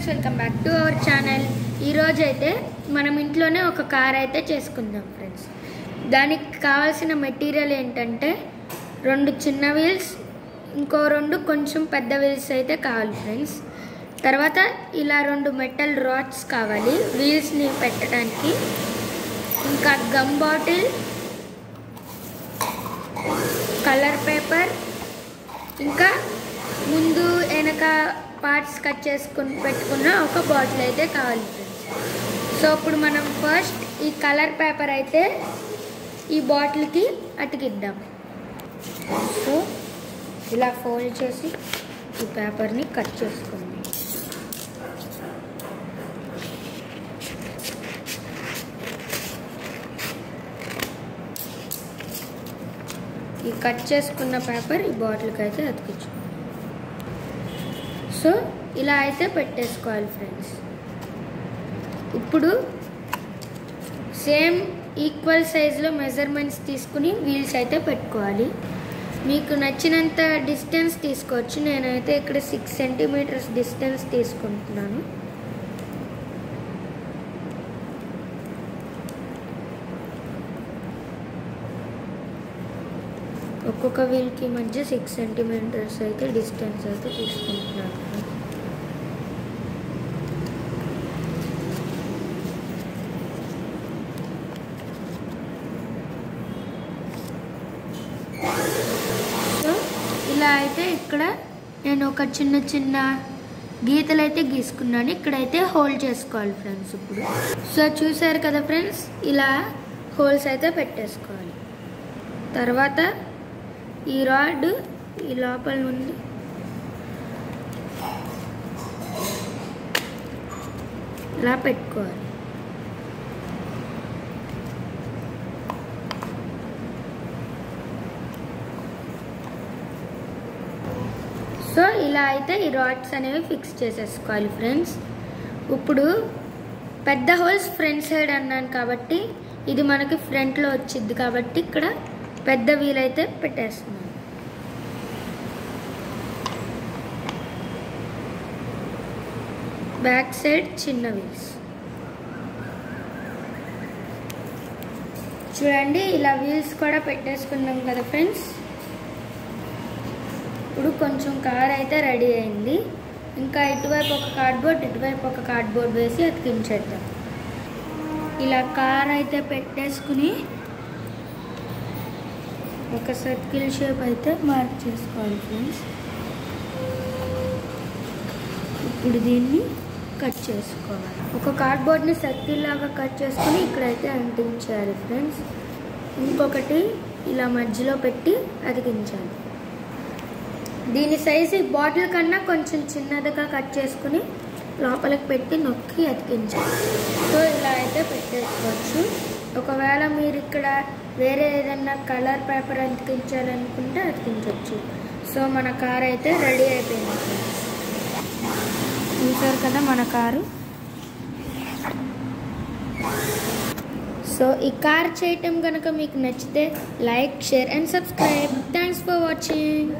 Friends, welcome back to our channel. ఈరోజు అయితే మనం ఇంట్లోనే ఒక కార్ అయితే చేసుకుందాం ఫ్రెండ్స్. దానికి కావాల్సిన మెటీరియల్ ఏంటంటే 2 చిన్న వీల్స్, ఇంకో 2 కొంచెం పెద్ద వీల్స్ అయితే కావాలి ఫ్రెండ్స్. తర్వాత ఇలా 2 మెటల్ రాడ్స్ కావాలి వీల్స్ని పెట్టడానికి. ఇంకా గమ్ బాటిల్, కలర్ పేపర్, ఇంకా ముందు వెనక పార్ట్స్ కట్ చేసుకుని పెట్టుకున్న ఒక బాటిల్ అయితే కావాలి ఫ్రెండ్స్. సో ఇప్పుడు మనం ఫస్ట్ ఈ కలర్ పేపర్ అయితే ఈ బాటిల్కి అతికిద్దాం. సో ఇలా ఫోల్డ్ చేసి ఈ పేపర్ని కట్ చేసుకుందాం. ఈ కట్ చేసుకున్న పేపర్ ఈ బాటిల్కి అయితే అతికించు. సో ఇలా అయితే పెట్టేసుకోవాలి ఫ్రెండ్స్. ఇప్పుడు సేమ్ ఈక్వల్ సైజులో మెజర్మెంట్స్ తీసుకుని వీల్స్ అయితే పెట్టుకోవాలి. మీకు నచ్చినంత డిస్టెన్స్ తీసుకోవచ్చు. నేనైతే ఇక్కడ 6 సెంటీమీటర్స్ డిస్టెన్స్ తీసుకుంటున్నాను. ఒక్కొక్క వీల్కి మధ్య 6 సెంటీమీటర్స్ అయితే డిస్టెన్స్ అయితే తీసుకుంటున్నాను. సో ఇలా అయితే ఇక్కడ నేను ఒక చిన్న చిన్న గీతలు అయితే గీసుకున్నాను. ఇక్కడైతే హోల్డ్ చేసుకోవాలి ఫ్రెండ్స్. ఇప్పుడు సో చూసారు కదా ఫ్రెండ్స్, ఇలా హోల్స్ అయితే పెట్టేసుకోవాలి. తర్వాత ఈ రాడ్ ఈ లోపల నుండి ఇలా పెట్టుకోవాలి. సో ఇలా అయితే ఈ రాడ్స్ అనేవి ఫిక్స్ చేసేసుకోవాలి ఫ్రెండ్స్. ఇప్పుడు పెద్ద హోల్స్ ఫ్రంట్ సైడ్ అన్నాను కాబట్టి ఇది మనకి ఫ్రంట్లో వచ్చింది కాబట్టి ఇక్కడ పెద్ద వీల్ అయితే పెట్టేస్తున్నాను. బ్యాక్ సైడ్ చిన్న వీల్స్ చూడండి. ఇలా వీల్స్ కూడా పెట్టేసుకున్నాం కదా ఫ్రెండ్స్. ఇప్పుడు కొంచెం కార్ అయితే రెడీ అయింది. ఇంకా ఇటువైపు ఒక కార్డ్బోర్డ్, ఇటువైపు ఒక కార్డ్బోర్డ్ వేసి అతికించేద్దాం. ఇలా కార్ అయితే పెట్టేసుకుని ఒక సర్కిల్ షేప్ అయితే మార్క్ చేసుకోవాలి ఫ్రెండ్స్. ఇప్పుడు దీన్ని కట్ చేసుకోవాలి. ఒక కార్డ్బోర్డ్ని సర్కిల్ లాగా కట్ చేసుకుని ఇక్కడైతే అంటించాలి ఫ్రెండ్స్. ఇంకొకటి ఇలా మధ్యలో పెట్టి అతికించాలి. దీని సైజు ఈ బాటిల్ కన్నా కొంచెం చిన్నదిగా కట్ చేసుకుని లోపలికి పెట్టి నొక్కి అతికించాలి. సో ఇలా అయితే పెట్టేసుకోవచ్చు. ఒకవేళ మీరు ఇక్కడ వేరే ఏదైనా కలర్ పేపర్ అతికించాలనుకుంటే అతికించవచ్చు. సో మన కార్ అయితే రెడీ అయిపోయింది. చూసారు కదా మన కారు. సో ఈ కార్ చేయటం కనుక మీకు నచ్చితే like, share and subscribe. Thanks for watching.